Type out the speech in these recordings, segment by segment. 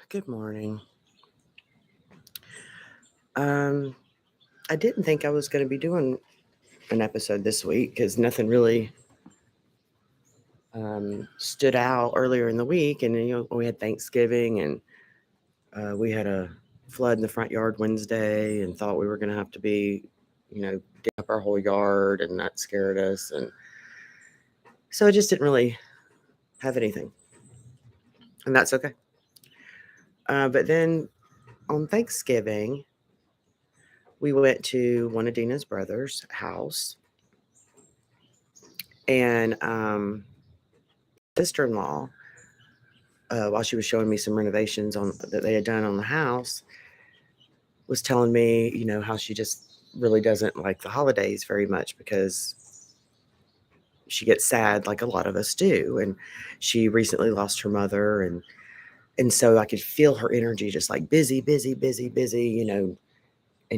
Good morning. Um, I didn't think I was going to be doing an episode this week because nothing really stood out earlier in the week, and we had Thanksgiving, and we had a flood in the front yard Wednesday, and thought we were going to have to dig up our whole yard, and that scared us, and so I just didn't really have anything, and that's okay. But then on Thanksgiving, we went to one of Dina's brothers' house, and sister-in-law, while she was showing me some renovations on that they had done on the house, was telling me, how she just really doesn't like the holidays very much because she gets sad like a lot of us do. And she recently lost her mother, and so I could feel her energy just like busy, busy, busy, busy, and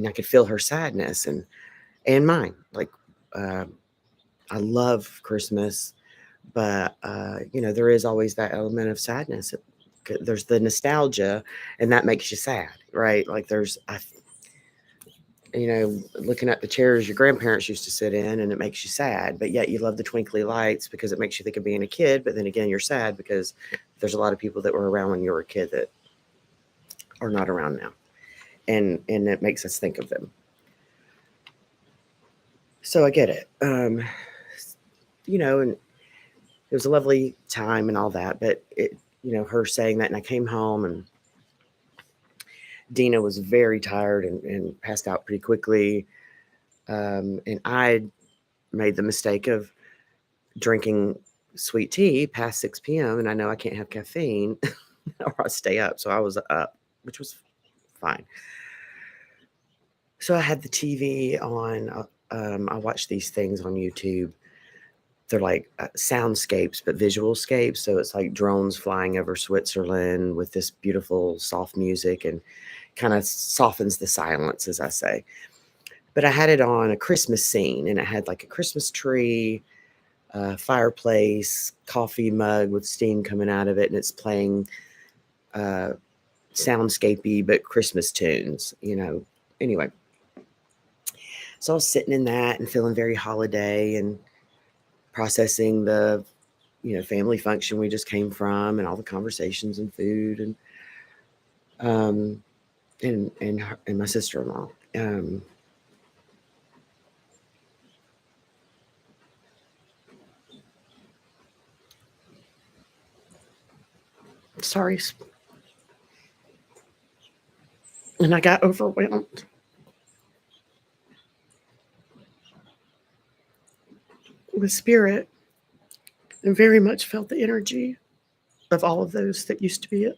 I could feel her sadness and mine. Like uh, I love Christmas, but there is always that element of sadness. There's the nostalgia, and that makes you sad, right? Like looking at the chairs your grandparents used to sit in, and it makes you sad, but yet you love the twinkly lights because it makes you think of being a kid. But then again, you're sad because there's a lot of people that were around when you were a kid that are not around now, and it makes us think of them. So I get it. And it was a lovely time and all that, but her saying that, and I came home, and Dina was very tired and passed out pretty quickly. And I made the mistake of drinking sweet tea past 6 p.m. And I know I can't have caffeine or I stay up. So I was up, which was fine. So I had the TV on. I watched these things on YouTube. They're like soundscapes, but visual scapes. So it's like drones flying over Switzerland with this beautiful soft music, and kind of softens the silence, as I say. But I had it on a Christmas scene, and it had like a Christmas tree, fireplace, coffee mug with steam coming out of it, and it's playing uh, soundscapey but Christmas tunes. Anyway, so I was sitting in that and feeling very holiday and processing the family function we just came from, and all the conversations and food, um and my sister-in-law. Sorry. And I got overwhelmed with spirit, and very much felt the energy of all of those that used to be at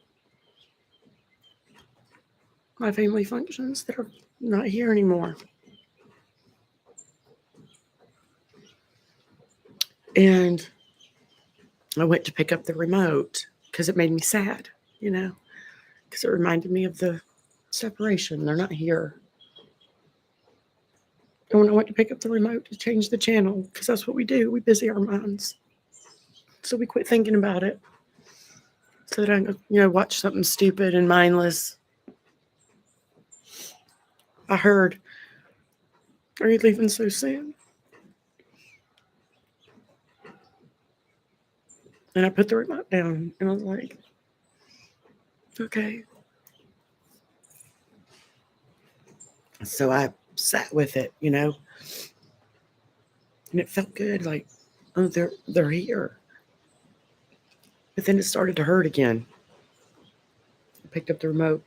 my family functions that are not here anymore. And I went to pick up the remote because it made me sad, because it reminded me of the separation. They're not here. And when I went to pick up the remote to change the channel, because that's what we do, we busy our minds. So we quit thinking about it so that I can, watch something stupid and mindless. I heard, "Are you leaving so soon?" And I put the remote down, and I was like, okay. So I sat with it, and it felt good. Like, oh, they're here. But then it started to hurt again. I picked up the remote,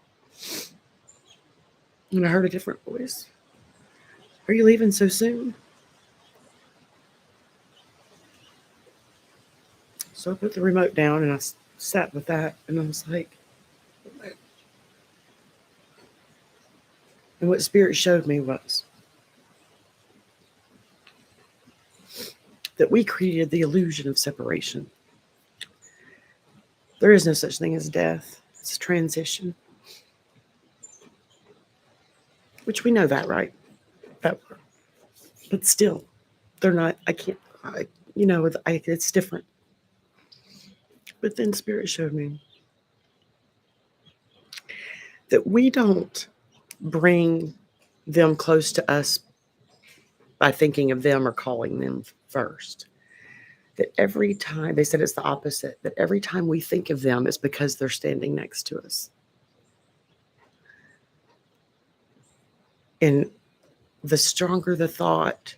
and I heard a different voice. "Are you leaving so soon?" So I put the remote down, and I sat with that, and I was like, and what Spirit showed me was that we created the illusion of separation. There is no such thing as death. It's transition, which we know that, right? But still, they're not. I can't. It's different. But then Spirit showed me that we don't bring them close to us by thinking of them or calling them first. That every time, they said it's the opposite, that every time we think of them, it's because they're standing next to us. And the stronger the thought,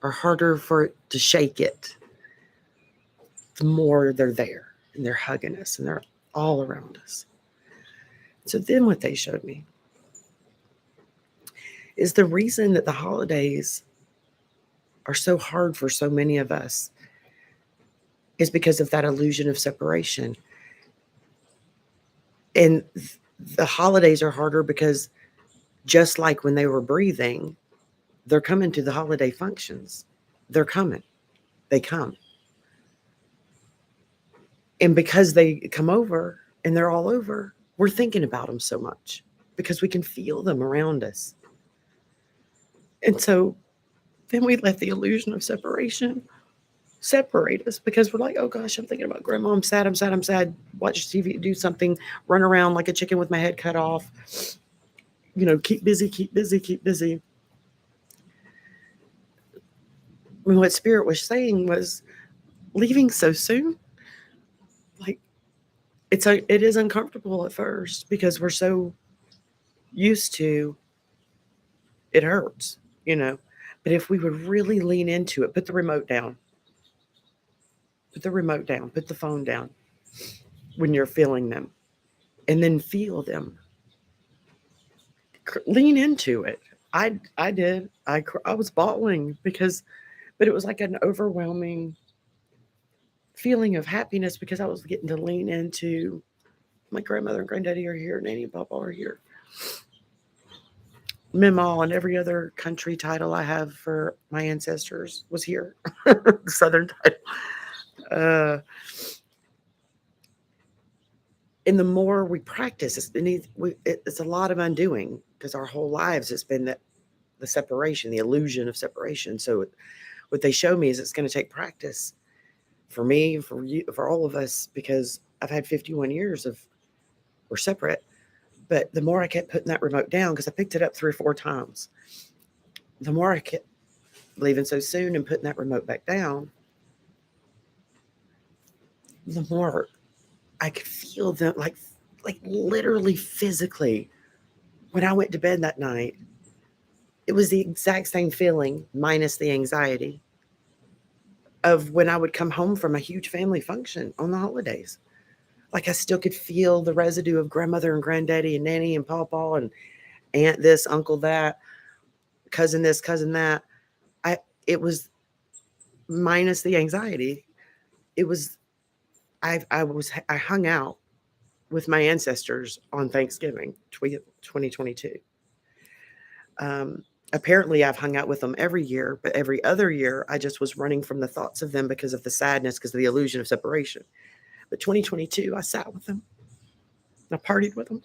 or harder for it to shake it, the more they're there and they're hugging us and they're all around us. So then what they showed me is the reason that the holidays are so hard for so many of us is because of that illusion of separation. And the holidays are harder because just like when they were breathing, they're coming to the holiday functions. They're coming. They come. And because they come over and they're all over, we're thinking about them so much because we can feel them around us. And so then we let the illusion of separation separate us because we're like, oh gosh, I'm thinking about grandma. I'm sad. I'm sad. I'm sad. Watch TV, do something, run around like a chicken with my head cut off. Keep busy, keep busy, keep busy. And what Spirit was saying was leaving so soon, like it is uncomfortable at first because we're so used to it hurts, But if we would really lean into it, put the remote down, put the phone down when you're feeling them, and then feel them. Lean into it. I did. I was bawling but it was like an overwhelming feeling of happiness because I was getting to lean into my grandmother and granddaddy are here, Nanny and Papa are here. Meemaw and every other country title I have for my ancestors was here. Southern title. And the more we practice, it's a lot of undoing because our whole lives it's been the separation, the illusion of separation. So what they show me is it's going to take practice for me, for you, for all of us, because I've had 51 years of we're separate. But the more I kept putting that remote down, because I picked it up 3 or 4 times, the more I kept leaving so soon and putting that remote back down, the more I could feel them, like literally physically. When I went to bed that night, it was the exact same feeling, minus the anxiety, of when I would come home from a huge family function on the holidays. Like I still could feel the residue of grandmother and granddaddy and nanny and pawpaw and aunt this, uncle that, cousin this, cousin that. It was minus the anxiety. It was I hung out with my ancestors on Thanksgiving 2022. Apparently I've hung out with them every year, but every other year I just was running from the thoughts of them because of the sadness, because of the illusion of separation. But 2022, I sat with them. I partied with them.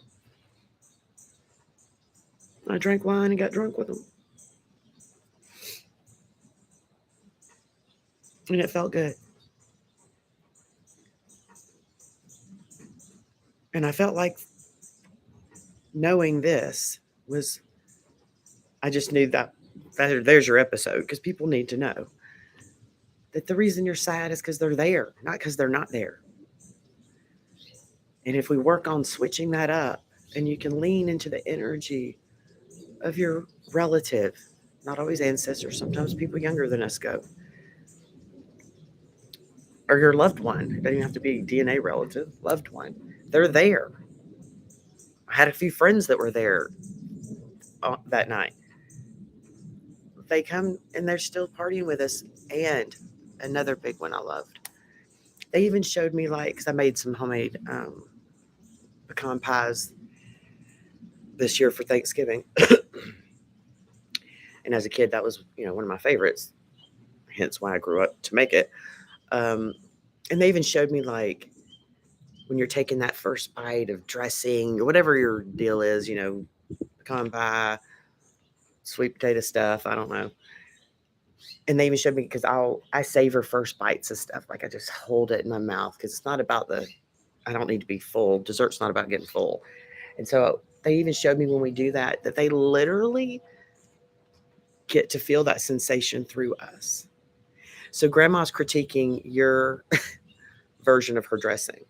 I drank wine and got drunk with them. And it felt good. And I felt like knowing this was, I just knew that there's your episode, because people need to know that the reason you're sad is because they're there, not because they're not there. And if we work on switching that up, and you can lean into the energy of your relative, not always ancestors, sometimes people younger than us go, or your loved one. It doesn't even have to be DNA relative, loved one. They're there. I had a few friends that were there that night. They come and they're still partying with us. And another big one I loved, they even showed me, like, because I made some homemade pecan pies this year for Thanksgiving. And as a kid, that was, one of my favorites, hence why I grew up to make it. And they even showed me, like, when you're taking that first bite of dressing or whatever your deal is, pecan pie, sweet potato stuff, I don't know. And they even showed me, because I savor first bites of stuff. Like I just hold it in my mouth because it's not about I don't need to be full. Dessert's not about getting full. And so they even showed me when we do that, that they literally get to feel that sensation through us. So grandma's critiquing your version of her dressing.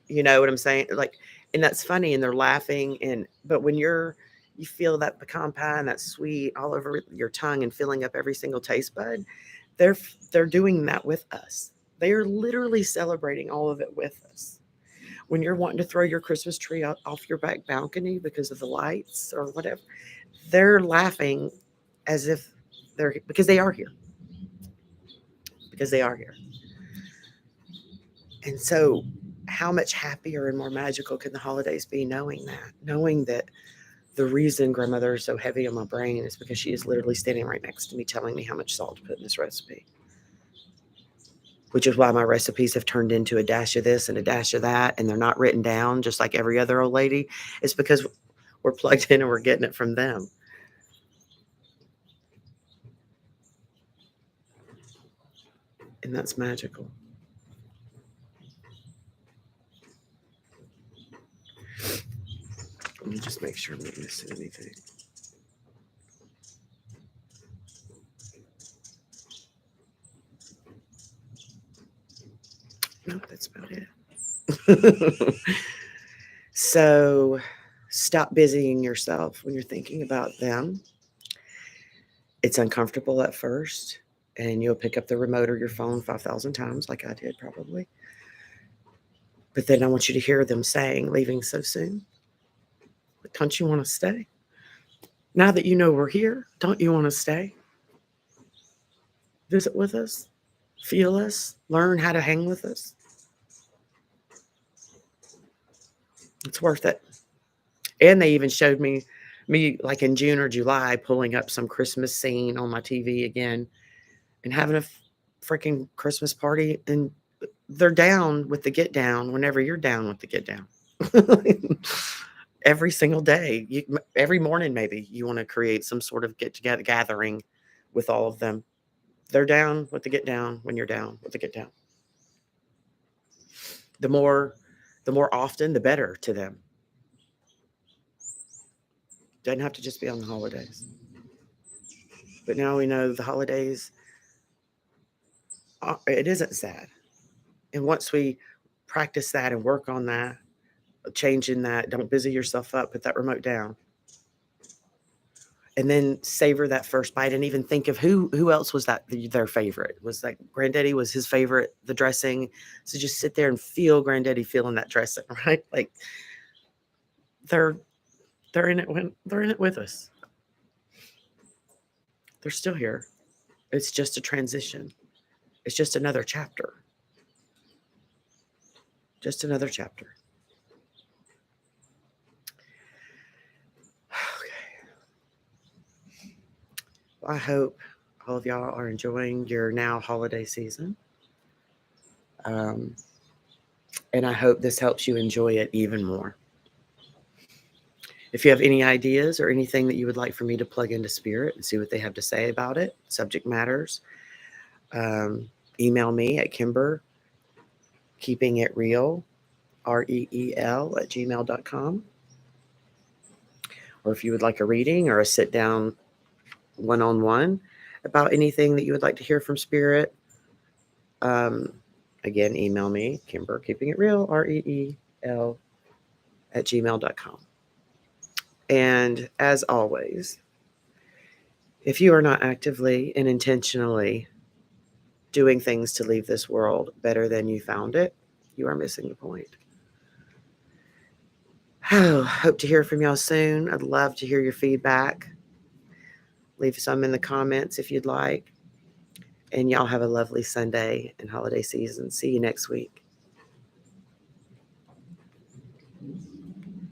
You know what I'm saying? Like, and that's funny, and they're laughing. But when you feel that pecan pie and that sweet all over your tongue and filling up every single taste bud, they're doing that with us. They are literally celebrating all of it with us. When you're wanting to throw your Christmas tree off your back balcony because of the lights or whatever, they're laughing as if they're because they are here. Because they are here. And so, how much happier and more magical can the holidays be knowing that? Knowing that the reason grandmother is so heavy on my brain is because she is literally standing right next to me telling me how much salt to put in this recipe. Which is why my recipes have turned into a dash of this and a dash of that, and they're not written down just like every other old lady. It's because we're plugged in and we're getting it from them. And that's magical. Let me just make sure I'm not missing anything. Nope, that's about it. So stop busying yourself when you're thinking about them. It's uncomfortable at first, and you'll pick up the remote or your phone 5,000 times, like I did probably. But then I want you to hear them saying, leaving so soon. Don't you want to stay? Now that you know we're here, don't you want to stay? Visit with us, feel us, learn how to hang with us. It's worth it. And they even showed me like in June or July pulling up some Christmas scene on my TV again and having a freaking Christmas party. And they're down with the get down whenever you're down with the get down. Every single day, every morning, maybe you want to create some sort of get together gathering with all of them. They're down with the get down when you're down with the get down. The more often, the better to them. Doesn't have to just be on the holidays. But now we know the holidays, it isn't sad. And once we practice that and work on that, changing that, don't busy yourself up, put that remote down. And then savor that first bite and even think of who else was that their favorite. Was like Granddaddy was his favorite, the dressing. So just sit there and feel Granddaddy feeling that dressing, right? Like they're in it with us. They're still here. It's just a transition. It's just another chapter. Just another chapter. Okay. Well, I hope all of y'all are enjoying your now holiday season. And I hope this helps you enjoy it even more. If you have any ideas or anything that you would like for me to plug into Spirit and see what they have to say about it, subject matters, email me at Kimber, keeping it real, REEL at gmail.com. Or if you would like a reading or a sit down one-on-one about anything that you would like to hear from Spirit, again, email me, Kimber, keeping it real, REEL at gmail.com. And as always, if you are not actively and intentionally doing things to leave this world better than you found it, you are missing the point. Oh, hope to hear from y'all soon. I'd love to hear your feedback. Leave some in the comments if you'd like. And y'all have a lovely Sunday and holiday season. See you next week.